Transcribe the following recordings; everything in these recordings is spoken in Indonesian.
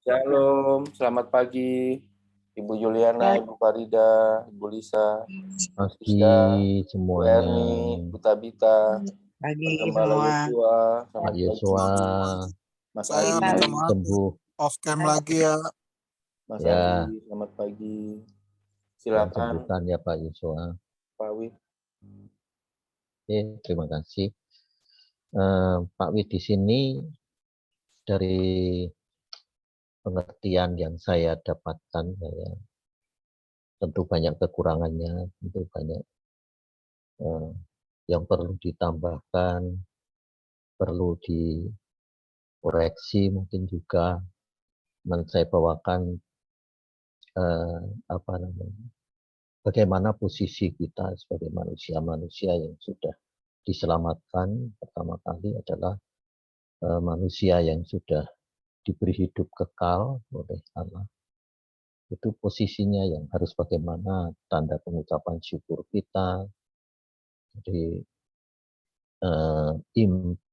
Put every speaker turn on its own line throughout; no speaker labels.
Shalom, selamat pagi, Ibu Juliana,
Ya,
Ibu Farida, Ibu Lisa,
Pagi
Siska, Bu
semuanya.
Erni, Bu Tabita,
pagi
Pak Gembala
semua.
Yosua,
Pak
selamat pagi,
Yosua,
Mas
Saya
Ali,
minta maaf
Pagi.
off cam lagi ya.
Mas
ya,
Ali, selamat pagi.
yang
Silakan,
sebutan ya Pak Yosua.
Pak Wid.
Oke, terima kasih. Pak Wid di sini dari pengertian yang saya dapatkan, saya tentu banyak kekurangannya, tentu banyak yang perlu ditambahkan, perlu dikoreksi mungkin juga. Dan saya bawakan apa namanya? Bagaimana posisi kita sebagai manusia-manusia yang sudah diselamatkan pertama kali adalah manusia yang sudah diberi hidup kekal oleh Allah. Itu posisinya yang harus bagaimana tanda pengucapan syukur kita. Jadi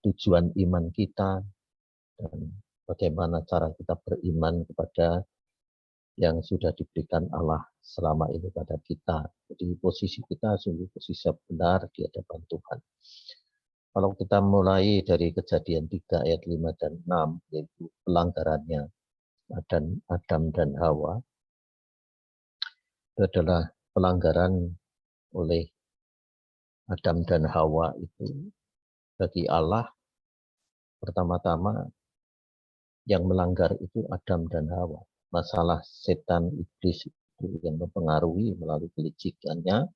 tujuan iman kita dan bagaimana cara kita beriman kepada yang sudah diberikan Allah selama ini pada kita. Jadi posisi kita sungguh posisi benar di hadapan Tuhan. Kalau kita mulai dari Kejadian 3 ayat 5 dan 6, yaitu pelanggarannya Adam dan Hawa, itu adalah pelanggaran oleh Adam dan Hawa itu bagi Allah. Pertama-tama yang melanggar itu Adam dan Hawa. Masalah setan iblis itu yang mempengaruhi melalui kelicikannya,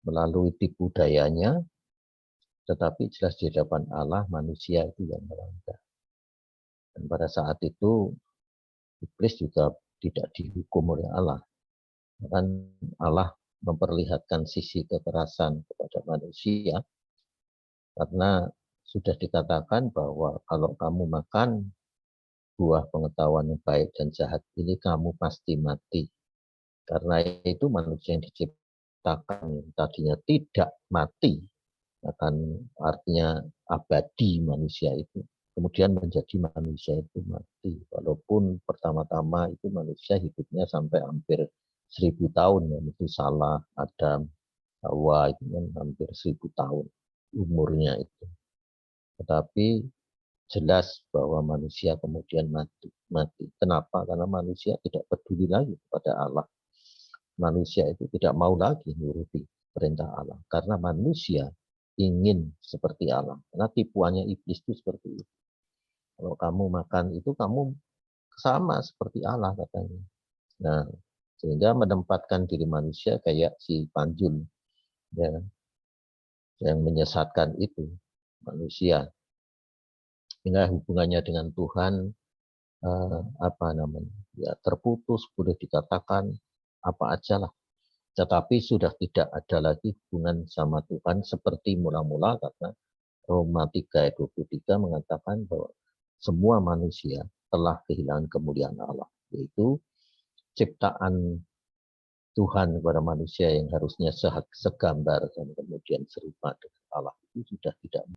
melalui tipu dayanya, tetapi jelas di hadapan Allah manusia itu yang melanggar. Dan pada saat itu iblis juga tidak dihukum oleh Allah. Bahkan Allah memperlihatkan sisi kekerasan kepada manusia karena sudah dikatakan bahwa kalau kamu makan buah pengetahuan yang baik dan jahat ini kamu pasti mati. Karena itu manusia yang diciptakan yang tadinya tidak mati akan artinya abadi manusia itu. Kemudian menjadi manusia itu mati. Walaupun pertama-tama itu manusia hidupnya sampai hampir 1000 tahun. Ya. Itu salah Adam, Hawa itu kan hampir 1000 tahun umurnya itu. Tetapi jelas bahwa manusia kemudian mati. Kenapa? Karena manusia tidak peduli lagi kepada Allah. Manusia itu tidak mau lagi menuruti perintah Allah. Karena manusia ingin seperti Allah. Karena tipuannya iblis itu seperti itu. Kalau kamu makan itu kamu sama seperti Allah katanya. Nah, sehingga menempatkan diri manusia kayak si Panjun ya, yang menyesatkan itu manusia. Sehingga hubungannya dengan Tuhan apa namanya? Ya terputus boleh dikatakan apa aja lah. Tetapi sudah tidak ada lagi hubungan sama Tuhan seperti mula-mula karena Roma 3 ayat 23 mengatakan bahwa semua manusia telah kehilangan kemuliaan Allah, yaitu ciptaan Tuhan kepada manusia yang harusnya segambar dan kemudian serupa dengan Allah itu sudah tidak.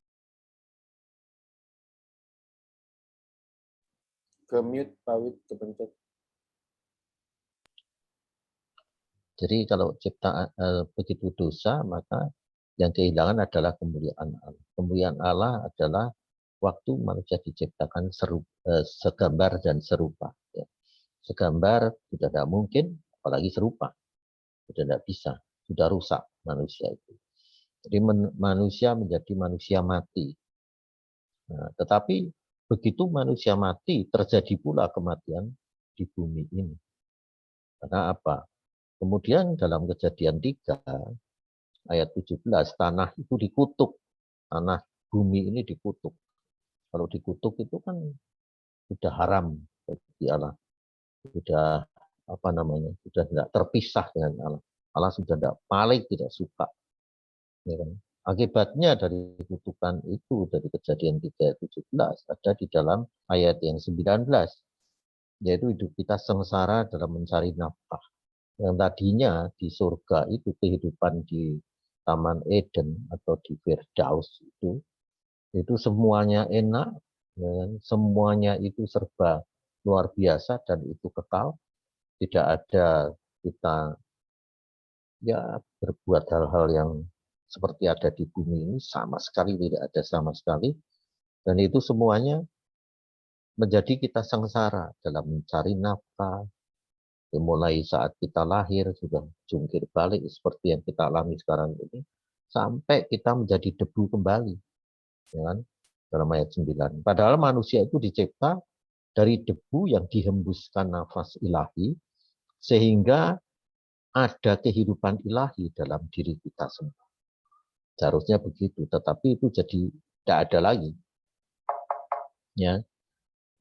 Ke mute, Pak Wid, kepencet.
Jadi kalau ciptaan begitu dosa, maka yang kehilangan adalah kemuliaan Allah. Kemuliaan Allah adalah waktu manusia diciptakan segambar dan serupa. Ya. Segambar sudah tidak mungkin, apalagi serupa. Sudah tidak bisa, sudah rusak manusia itu. Jadi manusia menjadi manusia mati. Nah, tetapi begitu manusia mati, terjadi pula kematian di bumi ini. Karena apa? Kemudian dalam Kejadian 3 ayat 17, tanah itu dikutuk. Tanah bumi ini dikutuk. Kalau dikutuk itu kan sudah haram bagi Allah. Sudah apa namanya? Sudah tidak terpisah dengan Allah. Allah sudah paling tidak suka. Ya kan? Akibatnya dari kutukan itu dari Kejadian 3 ayat 17 ada di dalam ayat yang 19, yaitu hidup kita sengsara dalam mencari nafkah. Yang tadinya di surga itu kehidupan di Taman Eden atau di Firdaus itu semuanya enak, ya, semuanya itu serba luar biasa dan itu kekal. Tidak ada kita ya berbuat hal-hal yang seperti ada di bumi ini, sama sekali tidak ada sama sekali. Dan itu semuanya menjadi kita sengsara dalam mencari nafkah. Mulai saat kita lahir sudah jungkir balik seperti yang kita alami sekarang ini, sampai kita menjadi debu kembali, ya kan? Dalam ayat 9. Padahal manusia itu dicipta dari debu yang dihembuskan nafas ilahi, sehingga ada kehidupan ilahi dalam diri kita semua. Seharusnya begitu, tetapi itu jadi tidak ada lagi. Ya,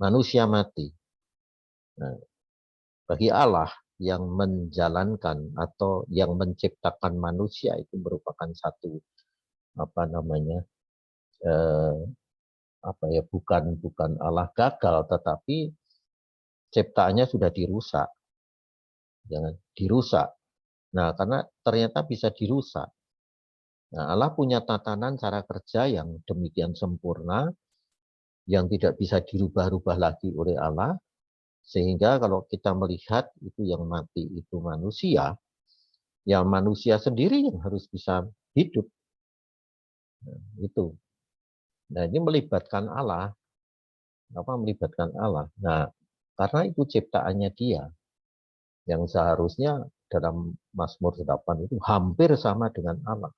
manusia mati. Nah, bagi Allah yang menjalankan atau yang menciptakan manusia itu merupakan satu bukan Allah gagal, tetapi ciptaannya sudah dirusak, jangan dirusak. Nah, karena ternyata bisa dirusak. Nah, Allah punya tatanan cara kerja yang demikian sempurna, yang tidak bisa dirubah-rubah lagi oleh Allah, sehingga kalau kita melihat itu yang mati itu manusia, ya manusia sendiri yang harus bisa hidup. Nah, itu. Nah, ini melibatkan Allah. Apa melibatkan Allah? Nah, karena itu ciptaannya Dia, yang seharusnya dalam Mazmur 8 itu hampir sama dengan Allah.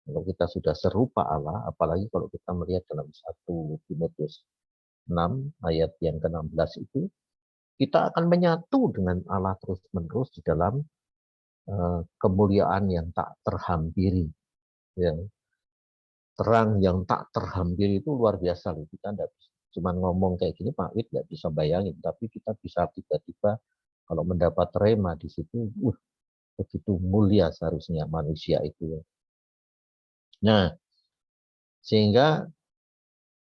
Kalau kita sudah serupa Allah, apalagi kalau kita melihat dalam 1 Timotius 6 ayat yang ke-16 itu, kita akan menyatu dengan Allah terus-menerus di dalam kemuliaan yang tak terhampiri. Ya. Terang yang tak terhampiri itu luar biasa loh. Kita tidak cuma ngomong kayak gini, Pak Wid nggak bisa bayangin, tapi kita bisa tiba-tiba kalau mendapat rema di situ, begitu mulia seharusnya manusia itu. Nah, sehingga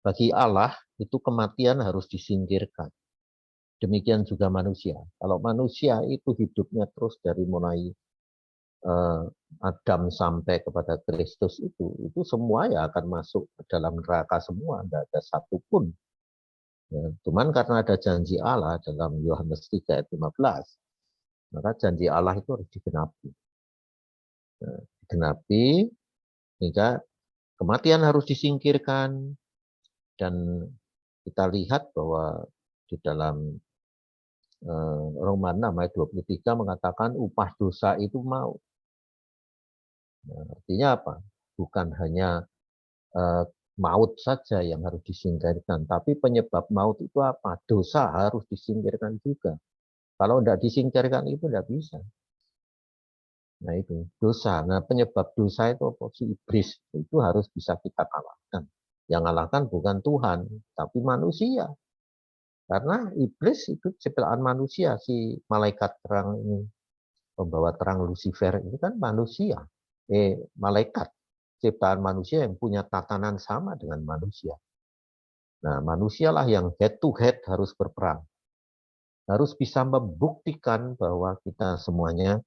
bagi Allah itu kematian harus disingkirkan. Demikian juga manusia. Kalau manusia itu hidupnya terus dari mulai Adam sampai kepada Kristus itu semua ya akan masuk ke dalam neraka semua, tidak ada satupun. Ya, cuman karena ada janji Allah dalam Yohanes 3 ayat 15, maka janji Allah itu harus digenapi. Nah, digenapi sehingga kematian harus disingkirkan, dan kita lihat bahwa di dalam Roma 6 ayat 23 mengatakan upah dosa itu maut. Nah, artinya apa? Bukan hanya maut saja yang harus disingkirkan, tapi penyebab maut itu apa? Dosa harus disingkirkan juga. Kalau tidak disingkirkan itu tidak bisa. Nah itu dosa. Nah penyebab dosa itu apa? Si iblis itu harus bisa kita kalahkan. Yang kalahkan bukan Tuhan, tapi manusia. Karena iblis itu ciptaan manusia, si malaikat terang ini, pembawa terang Lucifer ini kan manusia. Malaikat ciptaan manusia yang punya tatanan sama dengan manusia. Nah, manusialah yang head to head harus berperang. Harus bisa membuktikan bahwa kita semuanya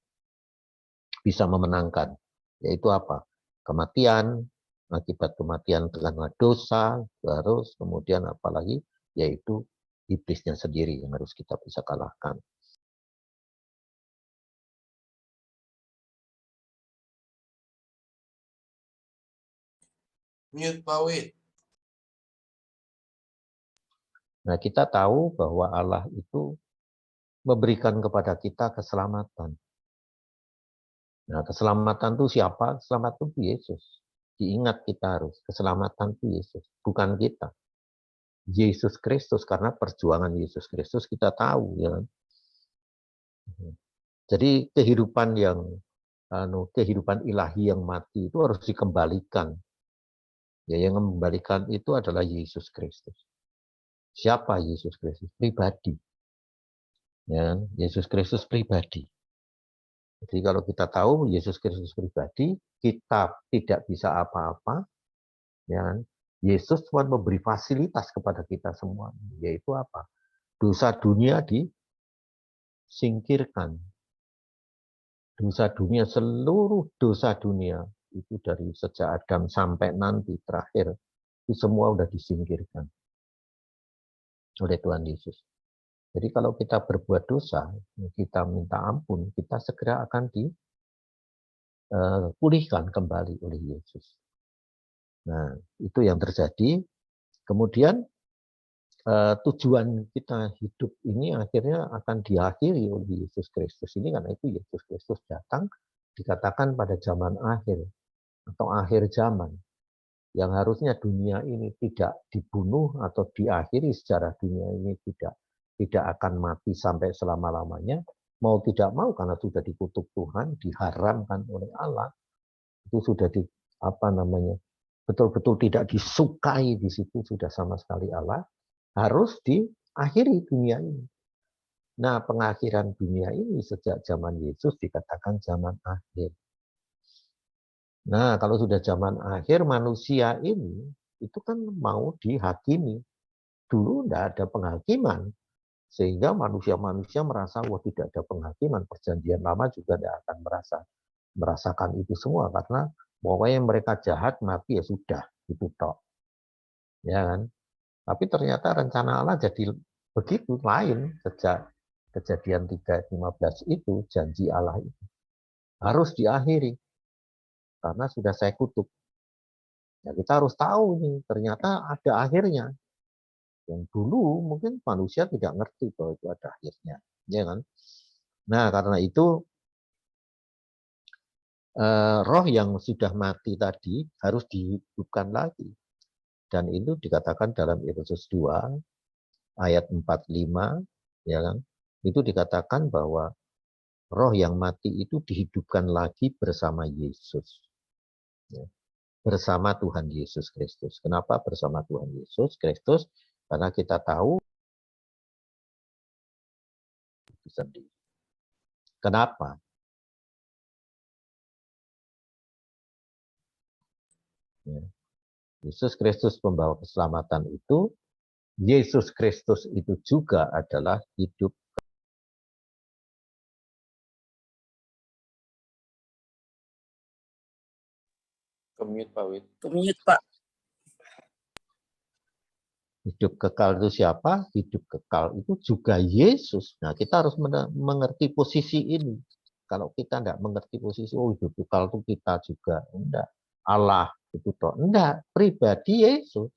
bisa memenangkan. Yaitu apa? Kematian, akibat kematian karena dosa, terus kemudian apalagi, yaitu iblisnya sendiri yang harus kita bisa kalahkan.
Mute Pak Wid.
Nah, kita tahu bahwa Allah itu memberikan kepada kita keselamatan. Nah, keselamatan itu siapa? Keselamatan itu Yesus. Diingat kita harus, keselamatan itu Yesus, bukan kita. Yesus Kristus, karena perjuangan Yesus Kristus kita tahu, ya kan? Jadi kehidupan kehidupan ilahi yang mati itu harus dikembalikan. Ya, yang mengembalikan itu adalah Yesus Kristus. Siapa Yesus Kristus? Pribadi. Ya, Yesus Kristus pribadi. Jadi kalau kita tahu Yesus Kristus pribadi, kita tidak bisa apa-apa. Ya, Yesus cuma memberi fasilitas kepada kita semua, yaitu apa? Dosa dunia disingkirkan. Dosa dunia, seluruh dosa dunia itu dari sejak Adam sampai nanti terakhir itu semua sudah disingkirkan oleh Tuhan Yesus. Jadi kalau kita berbuat dosa, kita minta ampun, kita segera akan dipulihkan kembali oleh Yesus. Nah, itu yang terjadi. Kemudian tujuan kita hidup ini akhirnya akan diakhiri oleh Yesus Kristus ini, karena itu Yesus Kristus datang dikatakan pada zaman akhir atau akhir zaman, yang harusnya dunia ini tidak dibunuh atau diakhiri secara dunia ini tidak akan mati sampai selama-lamanya, mau tidak mau karena sudah dikutuk Tuhan, diharamkan oleh Allah, itu sudah betul-betul tidak disukai di situ sudah sama sekali Allah, harus diakhiri dunia ini. Nah, pengakhiran dunia ini sejak zaman Yesus dikatakan zaman akhir. Nah, kalau sudah zaman akhir, manusia ini itu kan mau dihakimi. Dulu tidak ada penghakiman, sehingga manusia-manusia merasa, wah tidak ada penghakiman, perjanjian lama juga tidak akan merasakan itu semua, karena pokoknya mereka jahat, mati ya sudah, itu toh. Ya kan? Tapi ternyata rencana Allah jadi begitu, lain. Sejak Kejadian 3:15 itu, janji Allah itu harus diakhiri, karena sudah saya kutuk. Ya, kita harus tahu nih, ternyata ada akhirnya. Yang dulu mungkin manusia tidak ngerti bahwa itu ada akhirnya, ya kan? Nah, karena itu roh yang sudah mati tadi harus dihidupkan lagi. Dan itu dikatakan dalam Efesus 2 ayat 45, ya kan? Itu dikatakan bahwa roh yang mati itu dihidupkan lagi bersama Yesus. Ya. Bersama Tuhan Yesus Kristus. Kenapa bersama Tuhan Yesus Kristus? Karena kita tahu itu sendiri. Kenapa? Ya. Yesus Kristus pembawa keselamatan itu, Yesus Kristus itu juga adalah hidup.
Kemute Pak Wid.
Kemute Pak.
Hidup kekal itu siapa? Hidup kekal itu juga Yesus. Nah, kita harus mengerti posisi ini. Kalau kita tidak mengerti posisi, oh hidup kekal itu kita juga. Enggak. Allah itu toh. Enggak. Pribadi Yesus.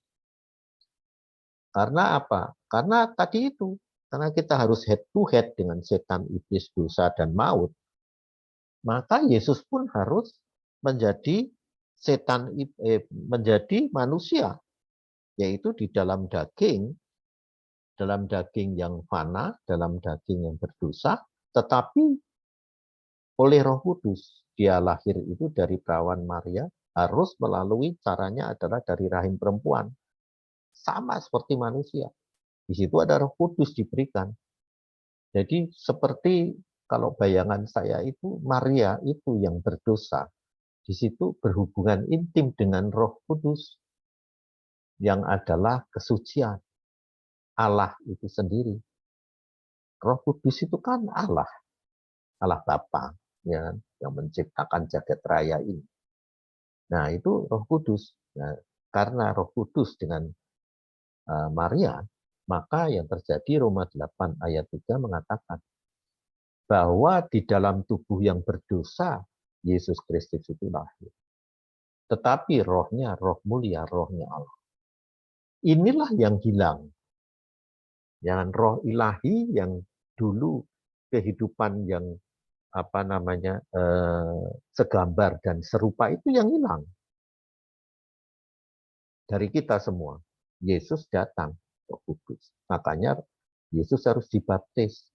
Karena apa? Karena tadi itu. Karena kita harus head to head dengan setan, iblis, dosa, dan maut. Maka Yesus pun harus menjadi menjadi manusia. Yaitu di dalam daging yang fana, dalam daging yang berdosa, tetapi oleh Roh Kudus. Dia lahir itu dari perawan Maria, harus melalui caranya adalah dari rahim perempuan. Sama seperti manusia. Di situ ada Roh Kudus diberikan. Jadi seperti kalau bayangan saya itu, Maria itu yang berdosa. Di situ berhubungan intim dengan Roh Kudus, yang adalah kesucian. Allah itu sendiri. Roh Kudus itu kan Allah Bapa, ya, yang menciptakan jagat raya ini. Nah, itu Roh Kudus. Nah, karena Roh Kudus dengan Maria, maka yang terjadi Roma 8 ayat 3 mengatakan bahwa di dalam tubuh yang berdosa Yesus Kristus itu lahir. Tetapi rohnya, roh mulia, rohnya Allah. Inilah yang hilang. Yang roh ilahi yang dulu kehidupan yang segambar dan serupa itu yang hilang dari kita semua. Yesus datang, Roh Kudus. Makanya Yesus harus dibaptis.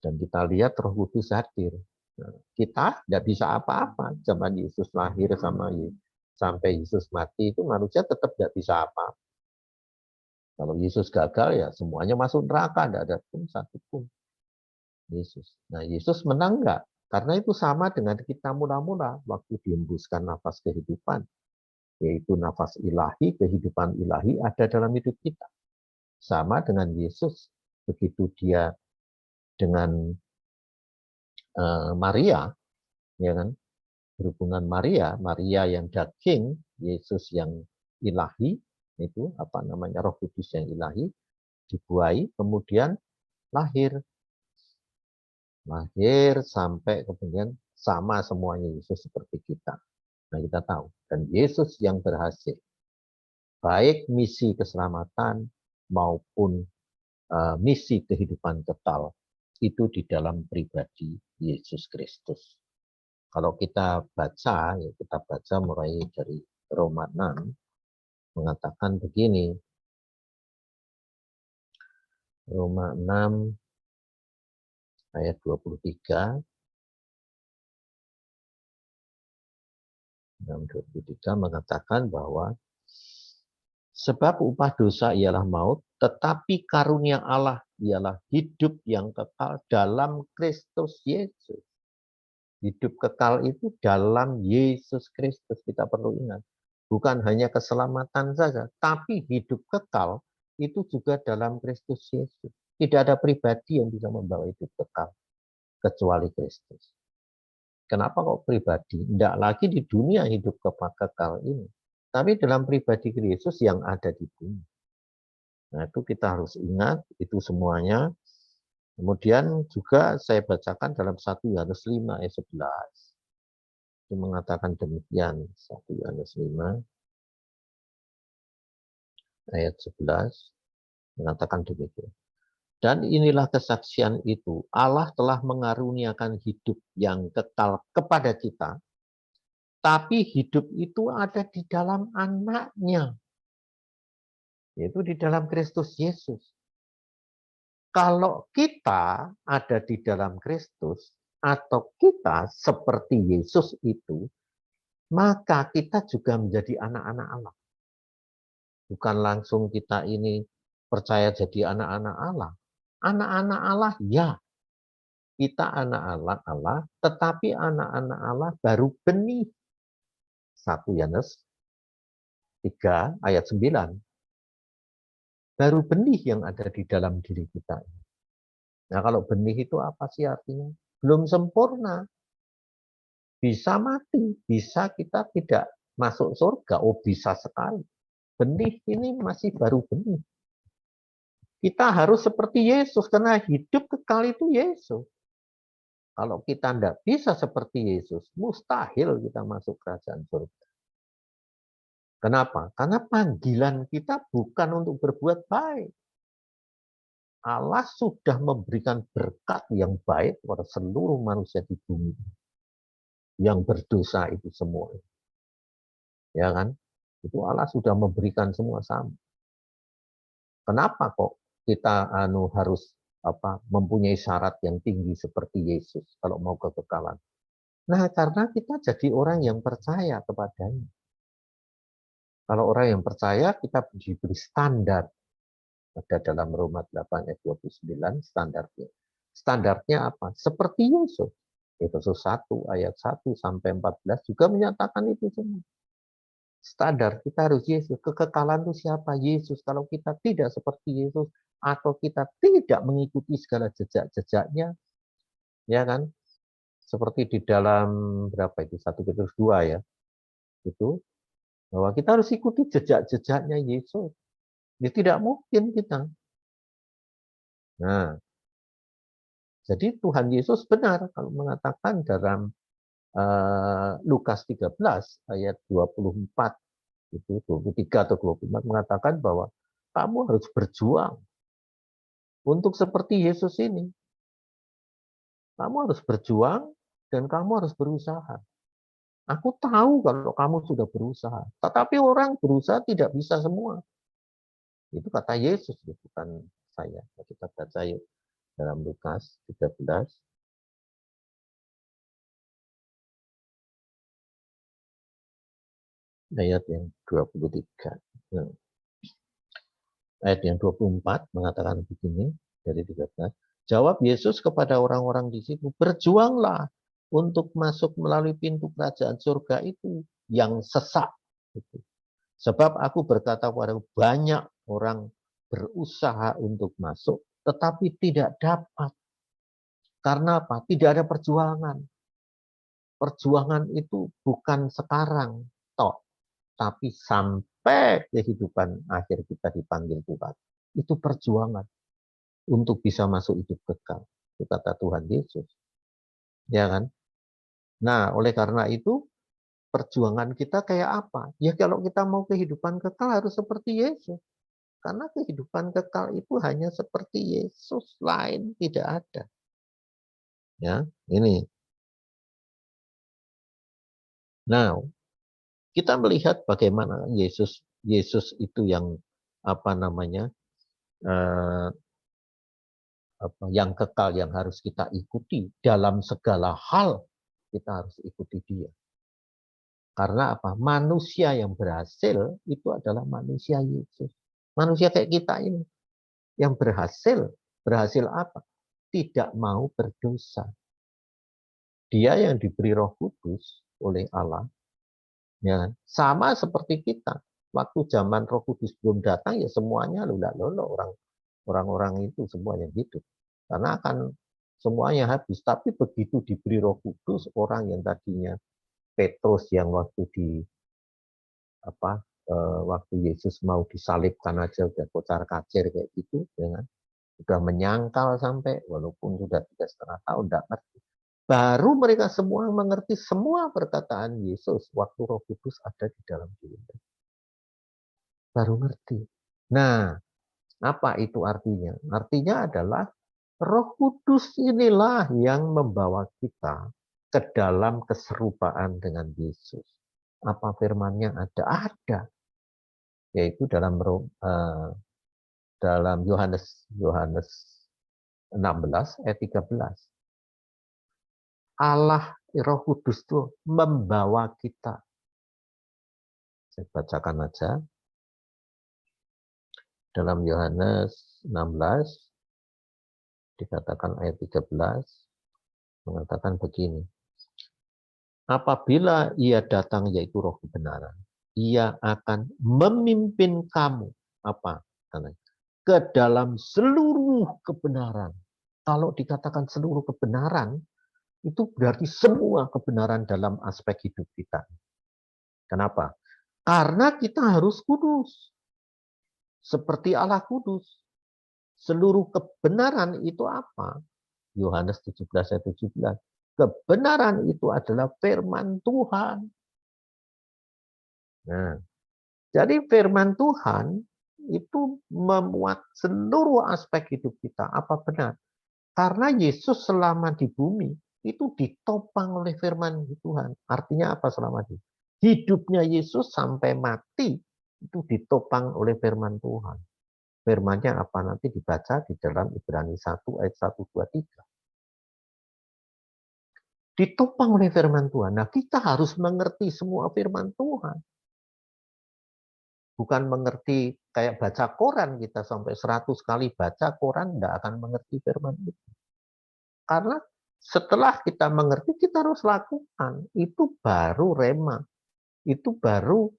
Dan kita lihat Roh Kudus hadir. Nah, kita tidak bisa apa-apa. Zaman Yesus lahir sampai Yesus mati itu manusia tetap tidak bisa apa-apa. Kalau Yesus gagal ya semuanya masuk neraka, tidak ada pun satu pun. Yesus. Nah, Yesus menang enggak? Karena itu sama dengan kita mula-mula waktu dihembuskan nafas kehidupan, yaitu nafas ilahi, kehidupan ilahi ada dalam hidup kita. Sama dengan Yesus, begitu dia dengan Maria, ya kan? Berhubungan Maria yang daging, Yesus yang ilahi, itu Roh Kudus yang ilahi, dibuai, kemudian lahir. Lahir sampai kemudian sama semuanya Yesus seperti kita. Nah, kita tahu. Dan Yesus yang berhasil. Baik misi keselamatan maupun misi kehidupan kekal. Itu di dalam pribadi Yesus Kristus. Kalau kita baca, ya kita baca mulai dari Roma 6, mengatakan begini. Roma 6 ayat 23. 6:23 mengatakan bahwa sebab upah dosa ialah maut, tetapi karunia Allah ialah hidup yang kekal dalam Kristus Yesus. Hidup kekal itu dalam Yesus Kristus, kita perlu ingat. Bukan hanya keselamatan saja, tapi hidup kekal itu juga dalam Kristus Yesus. Tidak ada pribadi yang bisa membawa hidup kekal kecuali Kristus. Kenapa kok pribadi? Tidak lagi di dunia hidup kekal ini, tapi dalam pribadi Kristus yang ada di bumi. Nah, itu kita harus ingat, itu semuanya. Kemudian juga saya bacakan dalam 1 Yohanes 5 ayat 11. Itu mengatakan demikian, 1 Yohanes 5 ayat 11 mengatakan demikian. Dan inilah kesaksian itu, Allah telah mengaruniakan hidup yang kekal kepada kita, tapi hidup itu ada di dalam anaknya, yaitu di dalam Kristus Yesus. Kalau kita ada di dalam Kristus, atau kita seperti Yesus itu, maka kita juga menjadi anak-anak Allah. Bukan langsung kita ini percaya jadi anak-anak Allah. Anak-anak Allah, ya. Kita anak-anak Allah, tetapi anak-anak Allah baru benih. 1 Yohanes 3 ayat 9. Baru benih yang ada di dalam diri kita. Nah, kalau benih itu apa sih artinya? Belum sempurna. Bisa mati, bisa kita tidak masuk surga. Oh, bisa sekali. Benih ini masih baru benih. Kita harus seperti Yesus, karena hidup kekal itu Yesus. Kalau kita tidak bisa seperti Yesus, mustahil kita masuk kerajaan surga. Kenapa? Karena panggilan kita bukan untuk berbuat baik. Allah sudah memberikan berkat yang baik kepada seluruh manusia di bumi. Yang berdosa itu semua. Ya kan? Itu Allah sudah memberikan semua sama. Kenapa kok kita harus mempunyai syarat yang tinggi seperti Yesus kalau mau kekekalan? Nah, karena kita jadi orang yang percaya kepadanya. Kalau orang yang percaya, kita diberi standar. Ada dalam Roma 8 ayat 29 standarnya. Standarnya apa? Seperti Yesus. Efesus 1 ayat 1 sampai 14 juga menyatakan itu semua. Standar kita harus Yesus. Kekekalan itu siapa? Yesus. Kalau kita tidak seperti Yesus atau kita tidak mengikuti segala jejak-jejaknya, ya kan? Seperti di dalam berapa itu? 1 Petrus 2 ya. Itu bahwa kita harus ikuti jejak-jejaknya Yesus. Ya tidak mungkin kita. Nah, jadi Tuhan Yesus benar kalau mengatakan dalam Lukas 13 ayat 24 itu 23 atau 24 mengatakan bahwa kamu harus berjuang untuk seperti Yesus ini. Kamu harus berjuang dan kamu harus berusaha. Aku tahu kalau kamu sudah berusaha, tetapi orang berusaha tidak bisa semua. Itu kata Yesus, bukan saya. Kita baca yuk dalam Lukas 13. Ayat yang 23. Nah, ayat yang 24 mengatakan begini, dari 13. Jawab Yesus kepada orang-orang di situ, berjuanglah untuk masuk melalui pintu kerajaan surga itu yang sesak. Sebab aku berkata kepada banyak orang berusaha untuk masuk, tetapi tidak dapat. Karena apa? Tidak ada perjuangan. Perjuangan itu bukan sekarang, toh, tapi sampai kehidupan akhir kita dipanggil Tuhan. Itu perjuangan. untuk bisa masuk hidup kekal. Itu kata Tuhan Yesus. Ya kan? Nah, oleh karena itu perjuangan kita kayak apa? Ya kalau kita mau kehidupan kekal harus seperti Yesus. Karena kehidupan kekal itu hanya seperti Yesus, lain tidak ada. Ya, ini. Nah, kita melihat bagaimana Yesus itu yang apa namanya? Yang kekal yang harus kita ikuti dalam segala hal, kita harus ikuti Dia. Karena apa? Manusia yang berhasil itu adalah manusia Yesus. Manusia kayak kita ini yang berhasil apa? Tidak mau berdosa. Dia yang diberi Roh Kudus oleh Allah, ya, sama seperti kita. Waktu zaman Roh Kudus belum datang, ya semuanya lolo orang-orang itu semuanya gitu. Karena akan semuanya habis. Tapi begitu diberi Roh Kudus, orang yang tadinya Petrus yang waktu Yesus mau disalibkan aja udah kocar-kacir kayak gitu, ya kan? Udah menyangkal sampai walaupun sudah 3,5 tahun tidak ngerti. Baru mereka semua mengerti semua perkataan Yesus waktu Roh Kudus ada di dalam diri mereka. Baru ngerti. Nah, apa itu artinya? Artinya adalah Roh Kudus inilah yang membawa kita ke dalam keserupaan dengan Yesus. Apa firman-Nya ada? Ada. Yaitu dalam Yohanes 16 ayat 13. Allah Roh Kudus itu membawa kita. Saya bacakan aja. Dalam Yohanes 16 dikatakan ayat 13 mengatakan begini. Apabila Ia datang yaitu Roh kebenaran, Ia akan memimpin kamu apa? Ke dalam seluruh kebenaran. Kalau dikatakan seluruh kebenaran, itu berarti semua kebenaran dalam aspek hidup kita. Kenapa? Karena kita harus kudus. Seperti Allah kudus. Seluruh kebenaran itu apa? Yohanes 17 ayat 17. Kebenaran itu adalah firman Tuhan. Nah, jadi firman Tuhan itu memuat seluruh aspek hidup kita. Apa benar? Karena Yesus selama di bumi itu ditopang oleh firman Tuhan. Artinya apa selama di hidupnya Yesus sampai mati itu ditopang oleh firman Tuhan. Firman-Nya apa nanti dibaca di dalam Ibrani 1 ayat 1, 2, 3. Ditopang oleh firman Tuhan. Nah, kita harus mengerti semua firman Tuhan. Bukan mengerti kayak baca koran, kita sampai 100 kali baca koran tidak akan mengerti firman itu. Karena setelah kita mengerti, kita harus lakukan. Itu baru rema. Itu baru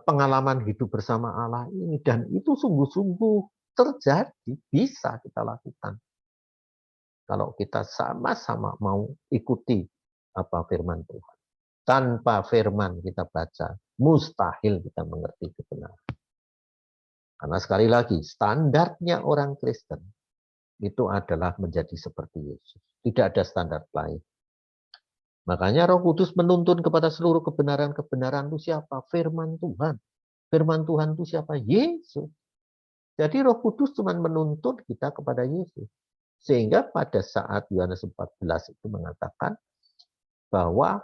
pengalaman hidup bersama Allah ini. Dan itu sungguh-sungguh terjadi, bisa kita lakukan. Kalau kita sama-sama mau ikuti apa firman Tuhan. Tanpa firman kita baca, mustahil kita mengerti kebenaran. Karena sekali lagi, standarnya orang Kristen itu adalah menjadi seperti Yesus. Tidak ada standar lain. Makanya Roh Kudus menuntun kepada seluruh kebenaran-kebenaran itu siapa? Firman Tuhan. Firman Tuhan itu siapa? Yesus. Jadi Roh Kudus cuma menuntun kita kepada Yesus. Sehingga pada saat Yohanes 14 itu mengatakan bahwa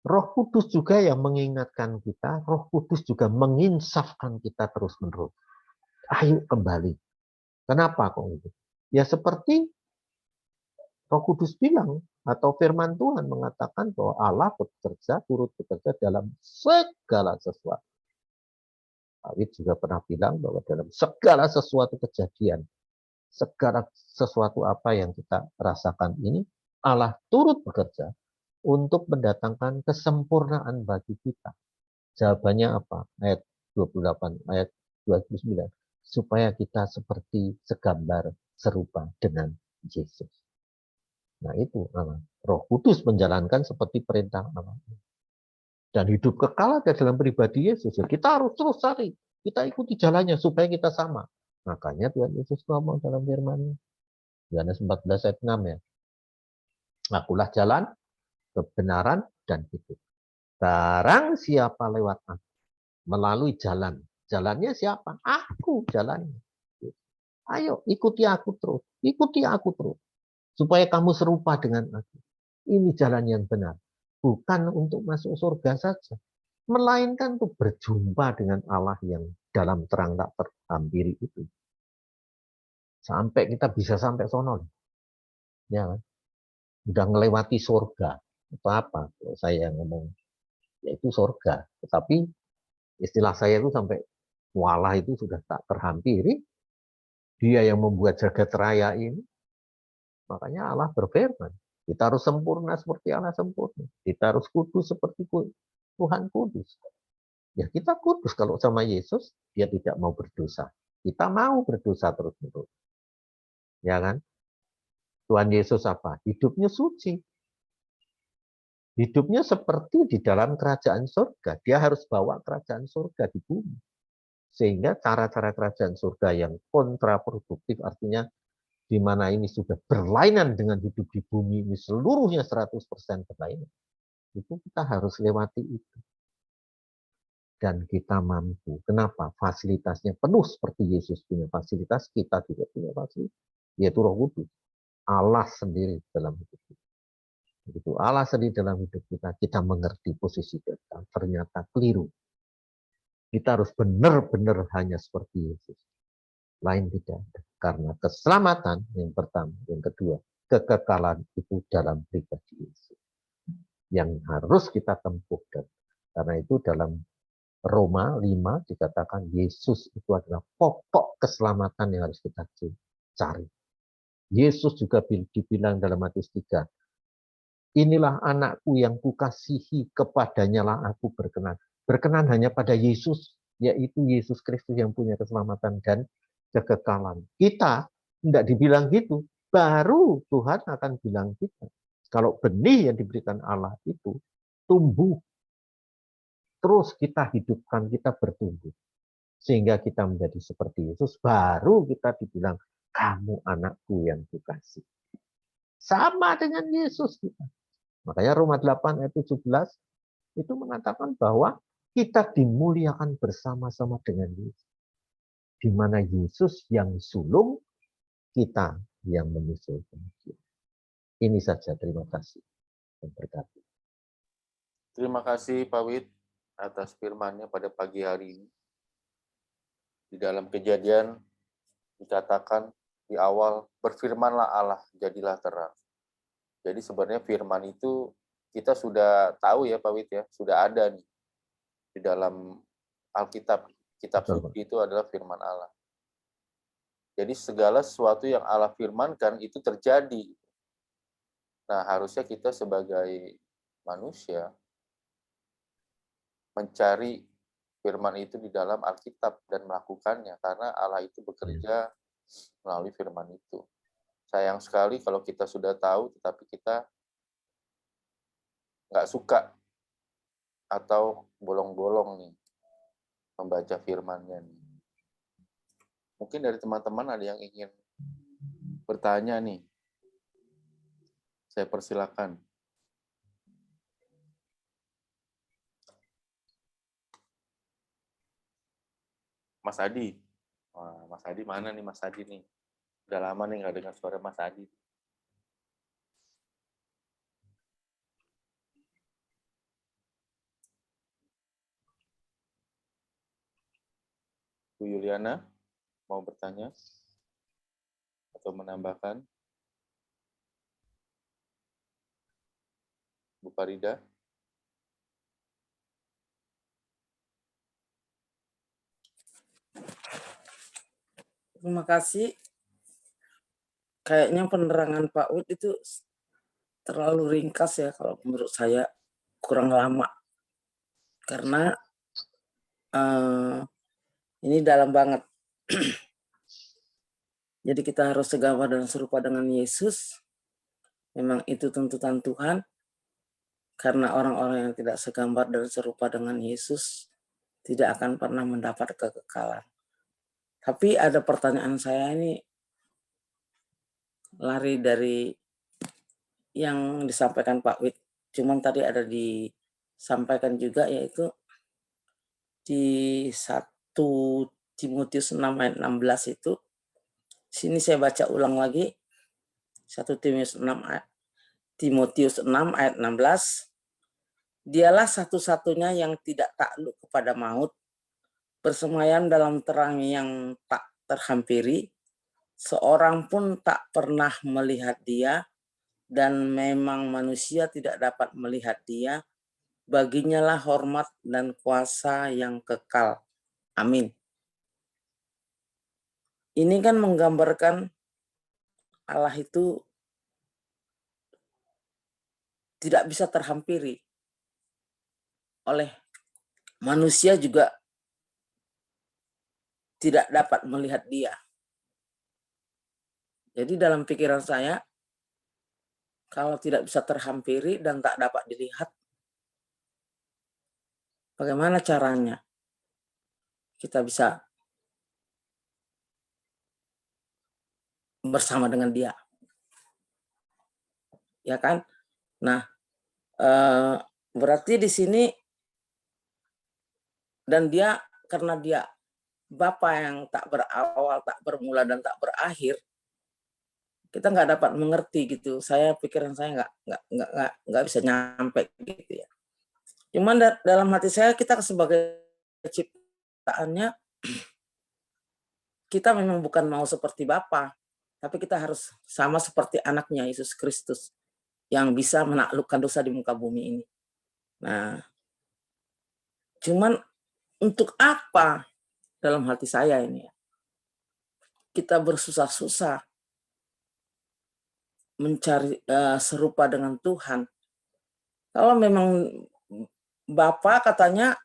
Roh Kudus juga yang mengingatkan kita, Roh Kudus juga menginsafkan kita terus-menerus. Ayo kembali. Kenapa kok gitu? Ya seperti Roh Kudus bilang, atau firman Tuhan mengatakan bahwa Allah turut bekerja dalam segala sesuatu. David juga pernah bilang bahwa dalam segala sesuatu kejadian, segala sesuatu apa yang kita rasakan ini, Allah turut bekerja untuk mendatangkan kesempurnaan bagi kita. Jawabannya apa? Ayat 28, ayat 29. Supaya kita seperti segambar serupa dengan Yesus. Nah itu Roh Kudus menjalankan seperti perintah Allah. Dan hidup kekal ada dalam pribadi Yesus. Kita harus terus cari. Kita ikuti jalannya supaya kita sama. Makanya Tuhan Yesus ngomong dalam firman-Nya. Yohanes 14 ayat 6 ya. Akulah jalan, kebenaran, dan hidup. Barang siapa lewat aku, melalui jalan. Jalannya siapa? Aku jalannya. Ayo ikuti aku terus. Ikuti aku terus. Supaya kamu serupa dengan aku. Ini jalan yang benar. Bukan untuk masuk surga saja. Melainkan untuk berjumpa dengan Allah yang dalam terang tak terhampiri itu. Sampai kita bisa sampai sono. Ya, udah ngelewati surga. Itu apa? Kalau saya ngomong, yaitu surga. Tetapi istilah saya itu sampai walah itu sudah tak terhampiri. Dia yang membuat jagat raya ini. Makanya Allah berfirman. Kita harus sempurna seperti Allah sempurna. Kita harus kudus seperti Tuhan kudus. Ya kita kudus. Kalau sama Yesus, dia tidak mau berdosa. Kita mau berdosa terus-menerus. Ya kan? Tuhan Yesus apa? Hidupnya suci. Hidupnya seperti di dalam kerajaan surga. Dia harus bawa kerajaan surga di bumi. Sehingga cara-cara kerajaan surga yang kontraproduktif, artinya di mana ini sudah berlainan dengan hidup di bumi ini seluruhnya 100% berlainan. Itu kita harus lewati itu. Dan kita mampu. Kenapa? Fasilitasnya penuh seperti Yesus punya fasilitas, kita juga punya fasilitas. Yaitu Roh Kudus. Allah sendiri dalam hidup kita. Begitu Allah sendiri dalam hidup kita, kita mengerti posisi kita. Ternyata keliru. Kita harus benar-benar hanya seperti Yesus. Lain tidak ada. Karena keselamatan yang pertama, yang kedua, kekekalan itu dalam pribadi Yesus. Yang harus kita tempuh. Karena itu dalam Roma 5 dikatakan Yesus itu adalah pokok keselamatan yang harus kita cari. Yesus juga dibilang dalam Matius 3, inilah anakku yang kukasihi, kepadanya lah aku berkenan. Berkenan hanya pada Yesus, yaitu Yesus Kristus yang punya keselamatan dan kekekalan. Kita tidak dibilang gitu, baru Tuhan akan bilang kita. Kalau benih yang diberikan Allah itu tumbuh, terus kita hidupkan, kita bertumbuh. Sehingga kita menjadi seperti Yesus, baru kita dibilang, kamu anakku yang kukasih. Sama dengan Yesus kita. Makanya Roma 8 ayat 17 itu mengatakan bahwa kita dimuliakan bersama-sama dengan Yesus. Di mana Yesus yang sulung, kita yang menyusul kemudian. Ini saja, terima kasih. Dan berkati.
Terima kasih Pak Wid atas firman-Nya pada pagi hari ini. Di dalam Kejadian dikatakan di awal, berfirmanlah Allah, jadilah terang. Jadi sebenarnya firman itu kita sudah tahu ya Pak Wid ya, sudah ada nih di dalam Alkitab. Kitab suci itu adalah firman Allah. Jadi segala sesuatu yang Allah firmankan itu terjadi. Nah, harusnya kita sebagai manusia mencari firman itu di dalam Alkitab dan melakukannya, karena Allah itu bekerja melalui firman itu. Sayang sekali kalau kita sudah tahu, tetapi kita nggak suka atau bolong-bolong nih membaca firman-Nya nih. Mungkin dari teman-teman ada yang ingin bertanya nih. Saya persilakan. Mas Adi. Wah, Mas Adi mana nih Mas Adi nih? Udah lama nih nggak dengar suara Mas Adi. Bu Yuliana mau bertanya atau menambahkan? Bu Farida?
Terima kasih. Kayaknya penerangan Pak Wid itu terlalu ringkas ya kalau menurut saya, kurang lama. Karena ini dalam banget. Jadi kita harus segambar dan serupa dengan Yesus. Memang itu tuntutan Tuhan. Karena orang-orang yang tidak segambar dan serupa dengan Yesus tidak akan pernah mendapat kekekalan. Tapi ada pertanyaan saya ini lari dari yang disampaikan Pak Wid. Cuman tadi ada disampaikan juga, yaitu di 1 Timotius 6 ayat 16 itu, sini saya baca ulang lagi, 1 Timotius 6 ayat 16, dialah satu-satunya yang tidak takluk kepada maut, bersemayam dalam terang yang tak terhampiri, seorang pun tak pernah melihat dia, dan memang manusia tidak dapat melihat dia, baginya lah hormat dan kuasa yang kekal. Amin. Ini kan menggambarkan Allah itu tidak bisa terhampiri. Oleh manusia juga tidak dapat melihat dia. Jadi dalam pikiran saya, kalau tidak bisa terhampiri dan tak dapat dilihat, bagaimana caranya kita bisa bersama dengan dia? Ya kan? Nah, berarti di sini, dan dia, karena dia Bapa yang tak berawal, tak bermula, dan tak berakhir, kita nggak dapat mengerti gitu. Pikiran saya nggak bisa nyampe gitu ya. Cuman dalam hati saya, kita sebagai ciptaannya, kita memang bukan mau seperti Bapa, tapi kita harus sama seperti anaknya, Yesus Kristus, yang bisa menaklukkan dosa di muka bumi ini. Nah, cuman untuk apa dalam hati saya ini ya, kita bersusah-susah mencari serupa dengan Tuhan. Kalau memang Bapa katanya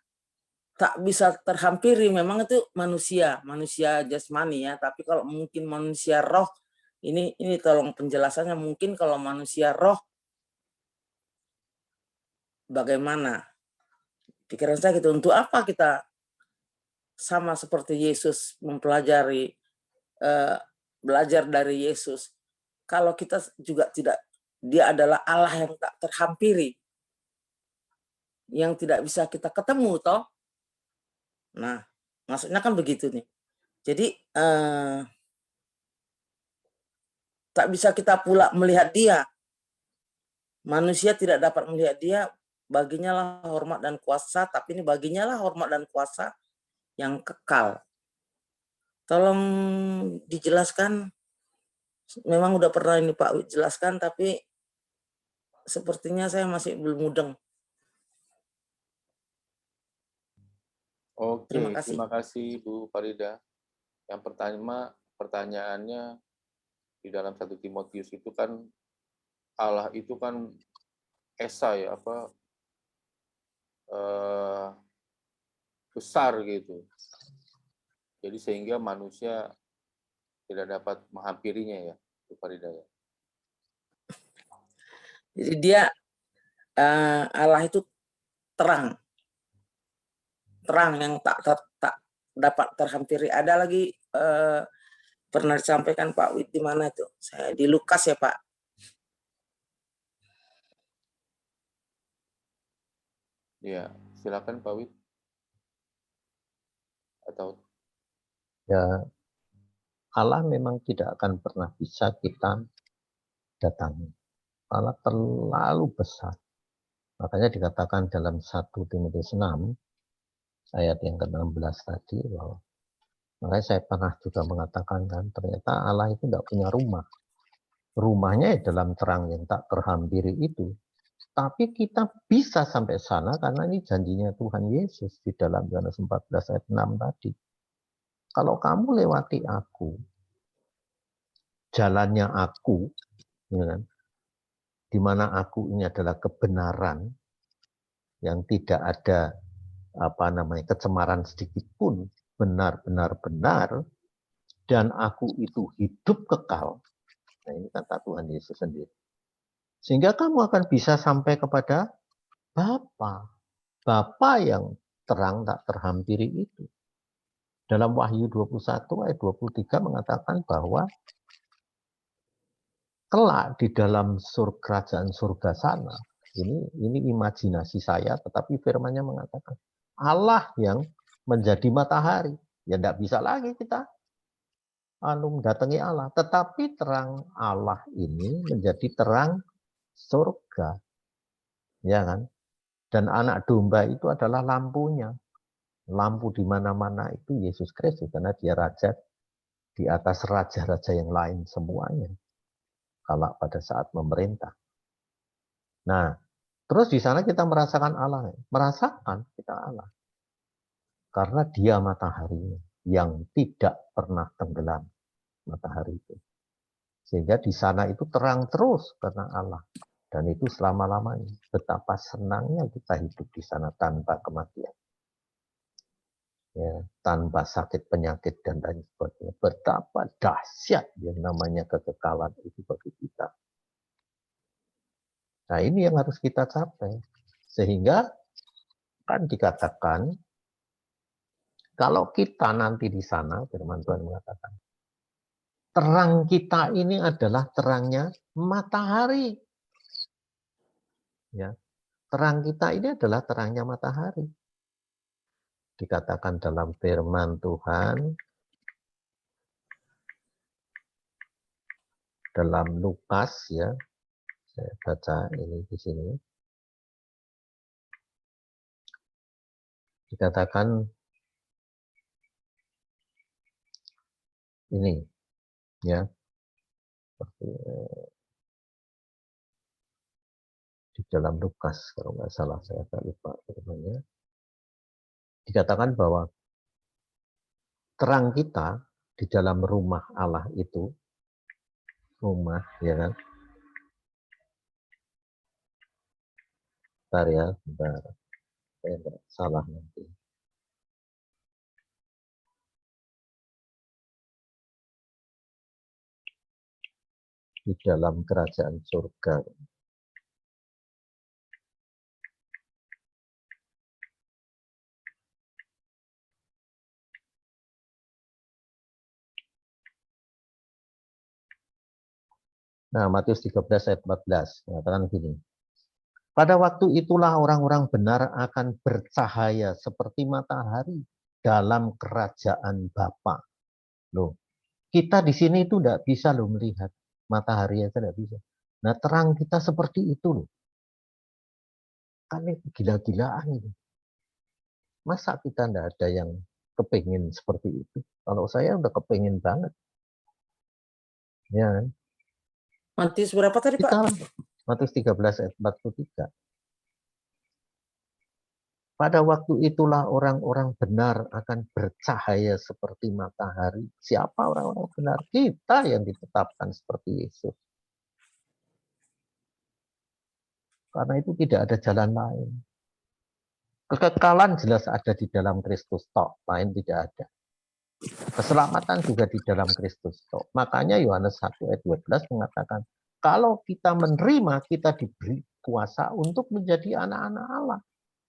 tak bisa terhampiri, memang itu manusia jasmani ya. Tapi kalau mungkin manusia roh, ini tolong penjelasannya. Mungkin kalau manusia roh, bagaimana? Pikiran saya gitu, untuk apa kita sama seperti Yesus mempelajari, belajar dari Yesus, kalau kita juga tidak, dia adalah Allah yang tak terhampiri, yang tidak bisa kita ketemu toh. Nah, maksudnya kan begitu nih. Jadi tak bisa kita pula melihat dia. Manusia tidak dapat melihat dia, baginya lah hormat dan kuasa, tapi ini baginya lah hormat dan kuasa yang kekal. Tolong dijelaskan. Memang udah pernah ini Pak Wid jelaskan, tapi sepertinya saya masih belum mudeng.
Oke,
Terima kasih.
terima kasih Bu Farida. Yang pertama, pertanyaannya di dalam 1 Timotius itu kan, Allah itu kan esa ya, besar gitu. Jadi sehingga manusia tidak dapat menghampirinya ya, Bu Farida ya.
Jadi dia, Allah itu terang yang tak dapat terhampiri. Ada lagi pernah disampaikan Pak Wid di mana itu? Saya di Lukas ya Pak.
Ya, silakan Pak Wid. Atau
Ya, Allah memang tidak akan pernah bisa kita datangi. Allah terlalu besar. Makanya dikatakan dalam 1 Timotius 6 ayat yang ke-16 tadi, bahwa makanya saya pernah juga mengatakan kan, ternyata Allah itu tidak punya rumah. Rumahnya dalam terang yang tak terhampiri itu. Tapi kita bisa sampai sana karena ini janjinya Tuhan Yesus di dalam Yohanes 14 ayat 6 tadi. Kalau kamu lewati aku, jalannya aku, ya kan, di mana aku ini adalah kebenaran yang tidak ada kecemaran sedikit pun, benar-benar benar, dan aku itu hidup kekal. Nah, ini kata Tuhan Yesus sendiri. Sehingga kamu akan bisa sampai kepada Bapa. Bapa yang terang tak terhampiri itu. Dalam Wahyu 21 ayat 23 mengatakan bahwa kelak di dalam kerajaan surga sana, ini imajinasi saya, tetapi firman-Nya mengatakan Allah yang menjadi matahari. Ya tidak bisa lagi kita mendatangi Allah, tetapi terang Allah ini menjadi terang surga, ya kan? Dan anak domba itu adalah lampunya. Lampu di mana-mana itu Yesus Kristus, karena dia raja di atas raja-raja yang lain semuanya. Kalau pada saat memerintah. Nah, terus di sana kita merasakan Allah, merasakan kita Allah, karena dia matahari yang tidak pernah tenggelam, matahari itu. Sehingga di sana itu terang terus karena Allah. Dan itu selama-lamanya. Betapa senangnya kita hidup di sana tanpa kematian. Ya, tanpa sakit penyakit dan lain sebagainya. Betapa dahsyat yang namanya kekekalan itu bagi kita. Nah, ini yang harus kita capai. Sehingga kan dikatakan kalau kita nanti di sana, firman Tuhan mengatakan, terang kita ini adalah terangnya matahari. Ya, terang kita ini adalah terangnya matahari. Dikatakan dalam firman Tuhan dalam Lukas, ya, saya baca ini di sini. Dikatakan ini, ya, seperti di dalam Lukas kalau nggak salah, saya agak lupa firman-Nya. Dikatakan bahwa terang kita di dalam rumah Allah itu, rumah, ya kan? Bentar ya, bentar. Saya nggak salah nanti. Di dalam kerajaan surga. Nah, Matius 13 ayat 14 mengatakan begini. Pada waktu itulah orang-orang benar akan bercahaya seperti matahari dalam kerajaan Bapa. Loh, kita di sini itu tidak bisa loh melihat matahari aja tidak bisa. Nah, terang kita seperti itu loh. Kan itu gila-gilaan itu. Masa kita tidak ada yang kepingin seperti itu? Kalau saya udah kepingin banget. Ya kan?
Matius berapa tadi, Pak?
Kita Matius 13 ayat 43. Pada waktu itulah orang-orang benar akan bercahaya seperti matahari. Siapa orang-orang benar? Kita yang ditetapkan seperti Yesus. Karena itu tidak ada jalan lain. Kekekalan jelas ada di dalam Kristus tok, lain tidak ada. Keselamatan juga di dalam Kristus tok. Makanya Yohanes 1 ayat 12 mengatakan, kalau kita menerima, kita diberi kuasa untuk menjadi anak-anak Allah.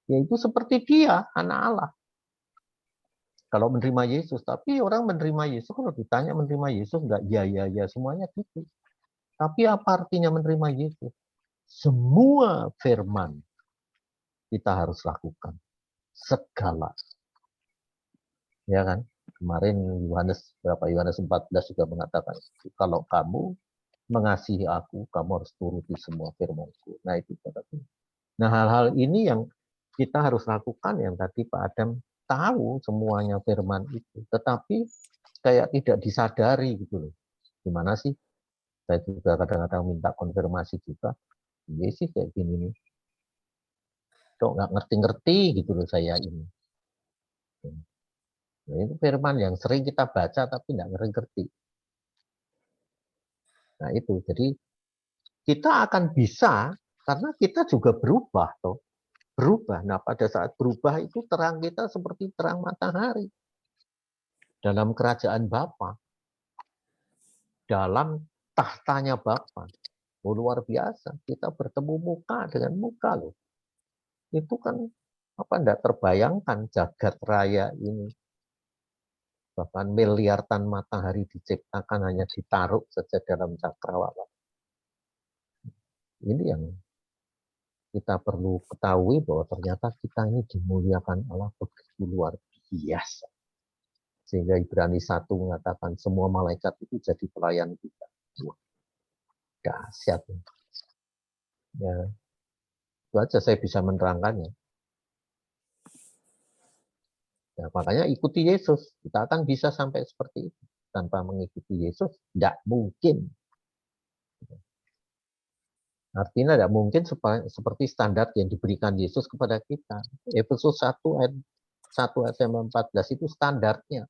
Yaitu seperti dia, anak Allah. Kalau menerima Yesus, tapi orang menerima Yesus, kalau ditanya menerima Yesus, enggak ya, semuanya gitu. Tapi apa artinya menerima Yesus? Semua firman kita harus lakukan. Segala. Ya kan? Kemarin Yohanes 14 juga mengatakan, kalau kamu mengasihi aku, kamu harus turuti semua firman-Ku. Nah, itu berarti. Nah, hal-hal ini yang kita harus lakukan, yang tadi Pak Adam tahu semuanya firman itu, tetapi kayak tidak disadari gitu loh. Gimana sih? Saya juga kadang-kadang minta konfirmasi juga. Iya sih kayak gini nih. Kok nggak ngerti-ngerti gitu loh saya ini. Nah, itu firman yang sering kita baca tapi nggak ngerti-ngerti. Nah itu, jadi kita akan bisa karena kita juga berubah toh. Berubah. Nah pada saat berubah itu terang kita seperti terang matahari. Dalam kerajaan Bapa. Dalam tahtanya Bapa. Oh, luar biasa. Kita bertemu muka dengan muka loh. Itu kan apa enggak terbayangkan jagat raya ini. Bahkan miliaran matahari diciptakan hanya ditaruh saja dalam cakrawala. Ini yang kita perlu ketahui, bahwa ternyata kita ini dimuliakan Allah begitu luar biasa. Sehingga Ibrani 1 mengatakan semua malaikat itu jadi pelayan kita. Wah, dahsyat. Ya, itu aja saya bisa menerangkannya. Ya, makanya ikuti Yesus. Kita akan bisa sampai seperti itu. Tanpa mengikuti Yesus, tidak mungkin. Artinya tidak mungkin seperti standar yang diberikan Yesus kepada kita. Efesus 1 ayat 14 itu standarnya.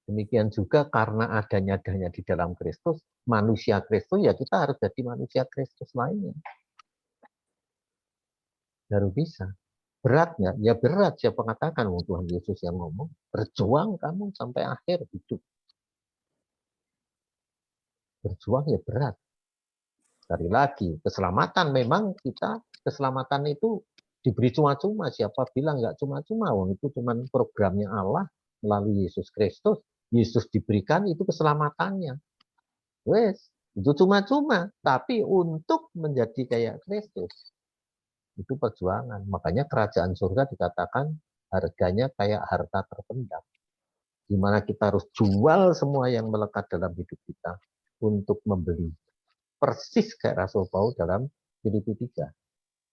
Demikian juga karena adanya di dalam Kristus, manusia Kristus, ya kita harus jadi manusia Kristus lainnya. Baru bisa. Berat nggak? Ya berat. Siapa katakan, Tuhan Yesus yang ngomong, berjuang kamu sampai akhir hidup. Berjuang ya berat. Sekali lagi, keselamatan memang keselamatan itu diberi cuma-cuma. Siapa bilang nggak cuma-cuma? Itu cuma programnya Allah melalui Yesus Kristus. Yesus diberikan itu keselamatannya. Wes, itu cuma-cuma. Tapi untuk menjadi kayak Kristus, itu perjuangan. Makanya kerajaan surga dikatakan harganya kayak harta terpendam. Di mana kita harus jual semua yang melekat dalam hidup kita untuk membeli. Persis kayak Rasul Paulus dalam Filipi 3.